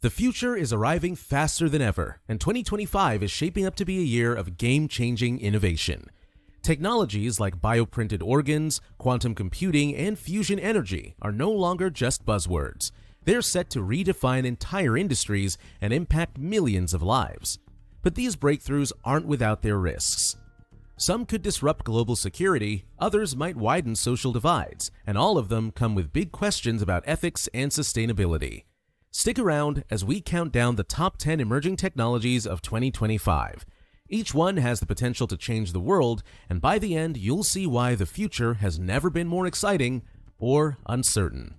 The future is arriving faster than ever, and 2025 is shaping up to be a year of game-changing innovation. Technologies like bioprinted organs, quantum computing, and fusion energy are no longer just buzzwords. They're set to redefine entire industries and impact millions of lives. But these breakthroughs aren't without their risks. Some could disrupt global security, others might widen social divides, and all of them come with big questions about ethics and sustainability. Stick around as we count down the top 10 emerging technologies of 2025. Each one has the potential to change the world, and by the end, you'll see why the future has never been more exciting or uncertain.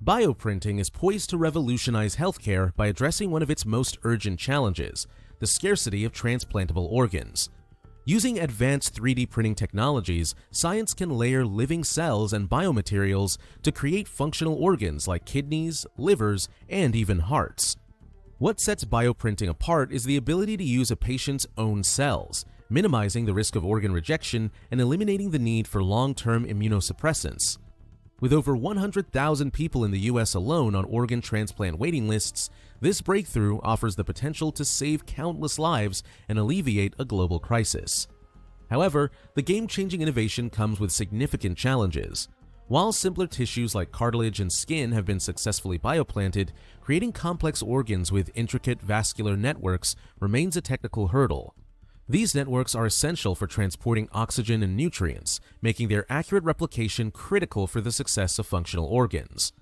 Bioprinting is poised to revolutionize healthcare by addressing one of its most urgent challenges, the scarcity of transplantable organs. Using advanced 3D printing technologies, science can layer living cells and biomaterials to create functional organs like kidneys, livers, and even hearts. What sets bioprinting apart is the ability to use a patient's own cells, minimizing the risk of organ rejection and eliminating the need for long-term immunosuppressants. With over 100,000 people in the US alone on organ transplant waiting lists, this breakthrough offers the potential to save countless lives and alleviate a global crisis. However, the game-changing innovation comes with significant challenges. While simpler tissues like cartilage and skin have been successfully bioplanted, creating complex organs with intricate vascular networks remains a technical hurdle. These networks are essential for transporting oxygen and nutrients, making their accurate replication critical for the success of functional organs.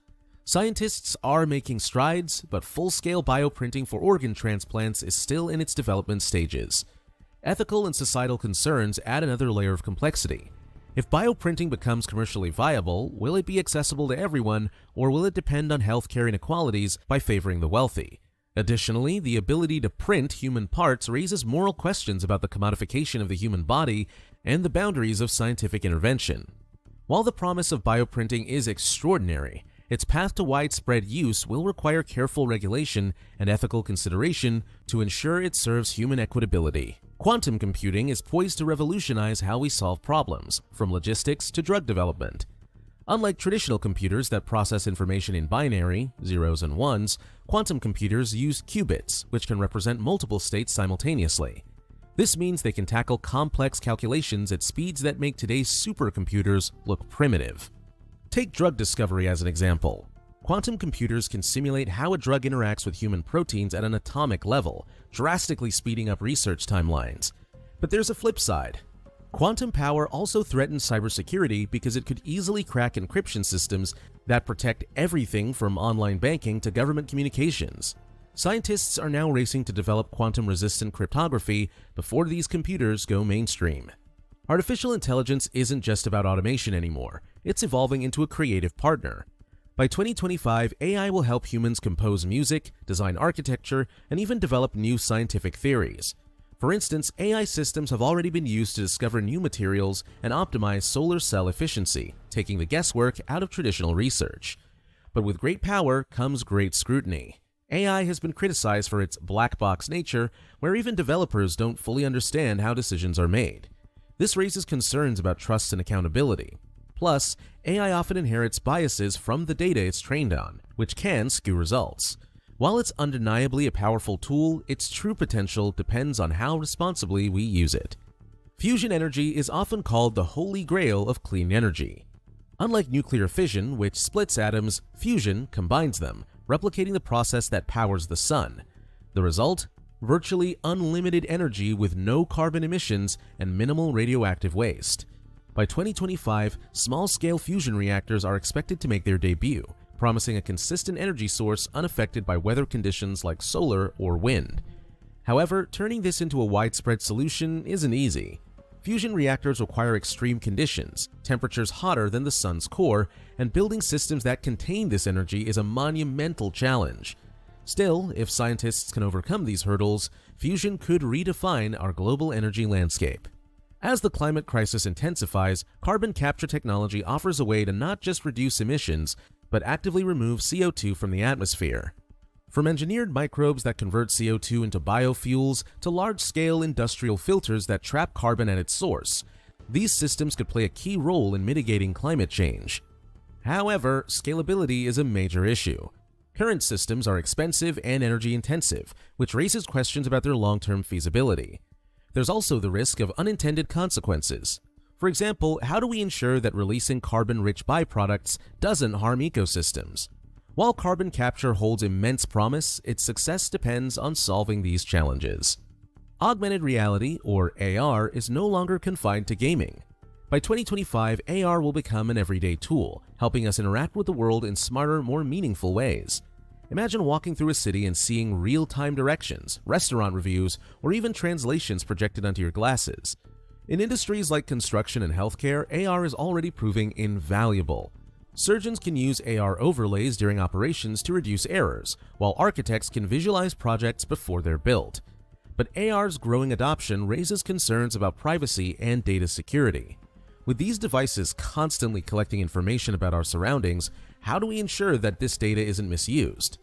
Scientists are making strides, but full-scale bioprinting for organ transplants is still in its development stages. Ethical and societal concerns add another layer of complexity. If bioprinting becomes commercially viable, will it be accessible to everyone, or will it depend on healthcare inequalities by favoring the wealthy? Additionally, the ability to print human parts raises moral questions about the commodification of the human body and the boundaries of scientific intervention. While the promise of bioprinting is extraordinary, its path to widespread use will require careful regulation and ethical consideration to ensure it serves human equitability. Quantum computing is poised to revolutionize how we solve problems, from logistics to drug development. Unlike traditional computers that process information in binary, zeros and ones, quantum computers use qubits, which can represent multiple states simultaneously. This means they can tackle complex calculations at speeds that make today's supercomputers look primitive. Take drug discovery as an example. Quantum computers can simulate how a drug interacts with human proteins at an atomic level, drastically speeding up research timelines. But there's a flip side. Quantum power also threatens cybersecurity because it could easily crack encryption systems that protect everything from online banking to government communications. Scientists are now racing to develop quantum-resistant cryptography before these computers go mainstream. Artificial intelligence isn't just about automation anymore, it's evolving into a creative partner. By 2025, AI will help humans compose music, design architecture, and even develop new scientific theories. For instance, AI systems have already been used to discover new materials and optimize solar cell efficiency, taking the guesswork out of traditional research. But with great power comes great scrutiny. AI has been criticized for its black box nature, where even developers don't fully understand how decisions are made. This raises concerns about trust and accountability. Plus, AI often inherits biases from the data it's trained on, which can skew results. While it's undeniably a powerful tool, its true potential depends on how responsibly we use it. Fusion energy is often called the holy grail of clean energy. Unlike nuclear fission, which splits atoms, fusion combines them, replicating the process that powers the sun. The result? Virtually unlimited energy with no carbon emissions and minimal radioactive waste. By 2025, small-scale fusion reactors are expected to make their debut, promising a consistent energy source unaffected by weather conditions like solar or wind. However, turning this into a widespread solution isn't easy. Fusion reactors require extreme conditions, temperatures hotter than the sun's core, and building systems that contain this energy is a monumental challenge. Still, if scientists can overcome these hurdles, fusion could redefine our global energy landscape. As the climate crisis intensifies, carbon capture technology offers a way to not just reduce emissions, but actively remove CO2 from the atmosphere. From engineered microbes that convert CO2 into biofuels to large-scale industrial filters that trap carbon at its source, these systems could play a key role in mitigating climate change. However, scalability is a major issue. Current systems are expensive and energy intensive, which raises questions about their long-term feasibility. There's also the risk of unintended consequences. For example, how do we ensure that releasing carbon-rich byproducts doesn't harm ecosystems? While carbon capture holds immense promise, its success depends on solving these challenges. Augmented reality, or AR, is no longer confined to gaming. By 2025, AR will become an everyday tool, helping us interact with the world in smarter, more meaningful ways. Imagine walking through a city and seeing real-time directions, restaurant reviews, or even translations projected onto your glasses. In industries like construction and healthcare, AR is already proving invaluable. Surgeons can use AR overlays during operations to reduce errors, while architects can visualize projects before they're built. But AR's growing adoption raises concerns about privacy and data security. With these devices constantly collecting information about our surroundings, how do we ensure that this data isn't misused?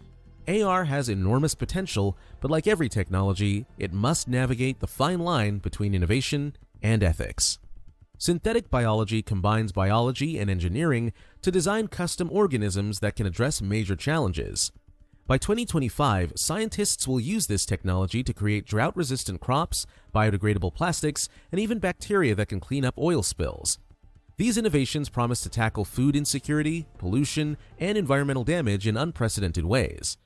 AR has enormous potential, but like every technology, it must navigate the fine line between innovation and ethics. Synthetic biology combines biology and engineering to design custom organisms that can address major challenges. By 2025, scientists will use this technology to create drought-resistant crops, biodegradable plastics, and even bacteria that can clean up oil spills. These innovations promise to tackle food insecurity, pollution, and environmental damage in unprecedented ways.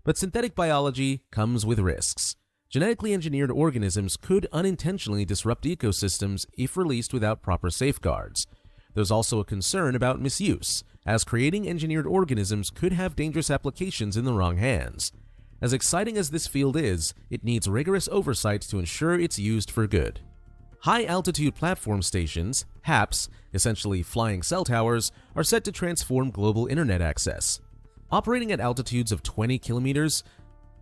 But synthetic biology comes with risks. Genetically engineered organisms could unintentionally disrupt ecosystems if released without proper safeguards. There's also a concern about misuse, as creating engineered organisms could have dangerous applications in the wrong hands. As exciting as this field is, it needs rigorous oversight to ensure it's used for good. High-altitude platform stations, HAPS, essentially flying cell towers, are set to transform global internet access. Operating at altitudes of 20 kilometers,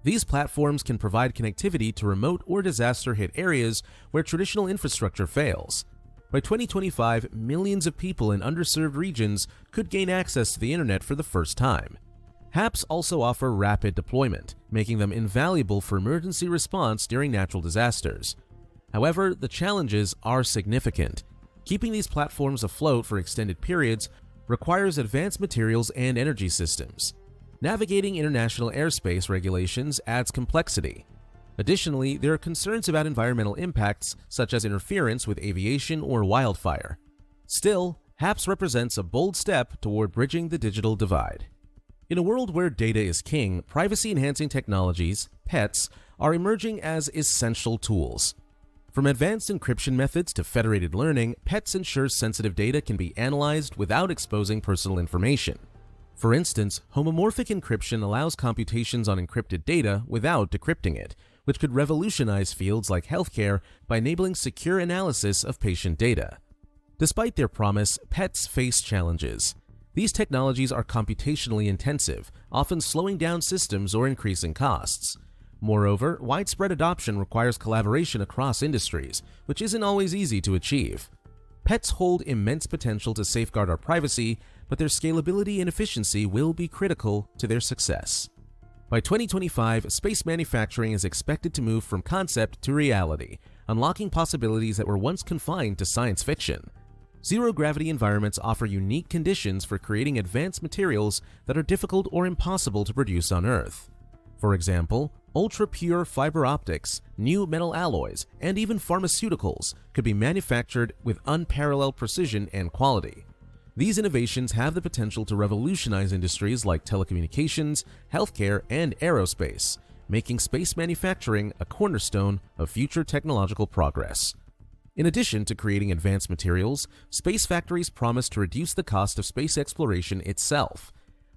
these platforms can provide connectivity to remote or disaster-hit areas where traditional infrastructure fails. By 2025, millions of people in underserved regions could gain access to the internet for the first time. HAPS also offer rapid deployment, making them invaluable for emergency response during natural disasters. However, the challenges are significant. Keeping these platforms afloat for extended periods requires advanced materials and energy systems. Navigating international airspace regulations adds complexity. Additionally, there are concerns about environmental impacts such as interference with aviation or wildfire. Still, HAPS represents a bold step toward bridging the digital divide. In a world where data is king, privacy-enhancing technologies, PETs, are emerging as essential tools. From advanced encryption methods to federated learning, PETs ensure sensitive data can be analyzed without exposing personal information. For instance, homomorphic encryption allows computations on encrypted data without decrypting it, which could revolutionize fields like healthcare by enabling secure analysis of patient data. Despite their promise, PETs face challenges. These technologies are computationally intensive, often slowing down systems or increasing costs. Moreover, widespread adoption requires collaboration across industries, which isn't always easy to achieve. PETs hold immense potential to safeguard our privacy, but their scalability and efficiency will be critical to their success. By 2025, space manufacturing is expected to move from concept to reality, unlocking possibilities that were once confined to science fiction. Zero-gravity environments offer unique conditions for creating advanced materials that are difficult or impossible to produce on Earth. For example, ultra-pure fiber optics, new metal alloys, and even pharmaceuticals could be manufactured with unparalleled precision and quality. These innovations have the potential to revolutionize industries like telecommunications, healthcare, and aerospace, making space manufacturing a cornerstone of future technological progress. In addition to creating advanced materials, space factories promise to reduce the cost of space exploration itself.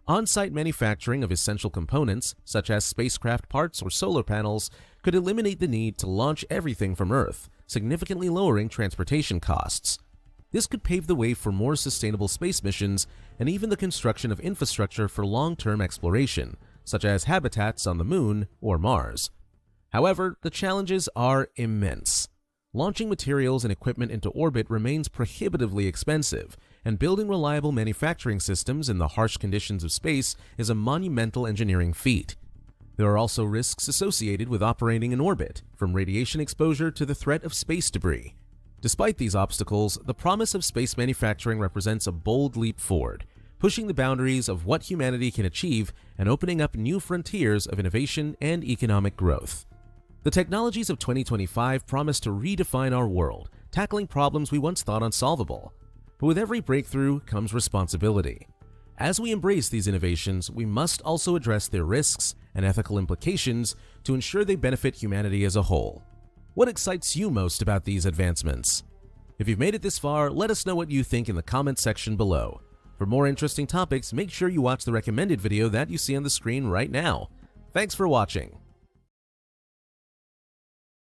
On-site manufacturing of essential components, such as spacecraft parts or solar panels, could eliminate the need to launch everything from Earth, significantly lowering transportation costs. This could pave the way for more sustainable space missions and even the construction of infrastructure for long-term exploration, such as habitats on the Moon or Mars. However, the challenges are immense. Launching materials and equipment into orbit remains prohibitively expensive, and building reliable manufacturing systems in the harsh conditions of space is a monumental engineering feat. There are also risks associated with operating in orbit, from radiation exposure to the threat of space debris. Despite these obstacles, the promise of space manufacturing represents a bold leap forward. pushing the boundaries of what humanity can achieve and opening up new frontiers of innovation and economic growth. The technologies of 2025 promise to redefine our world, tackling problems we once thought unsolvable. But with every breakthrough comes responsibility. As we embrace these innovations, we must also address their risks and ethical implications to ensure they benefit humanity as a whole. What excites you most about these advancements? If you've made it this far, let us know what you think in the comments section below. For more interesting topics, make sure you watch the recommended video that you see on the screen right now. Thanks for watching.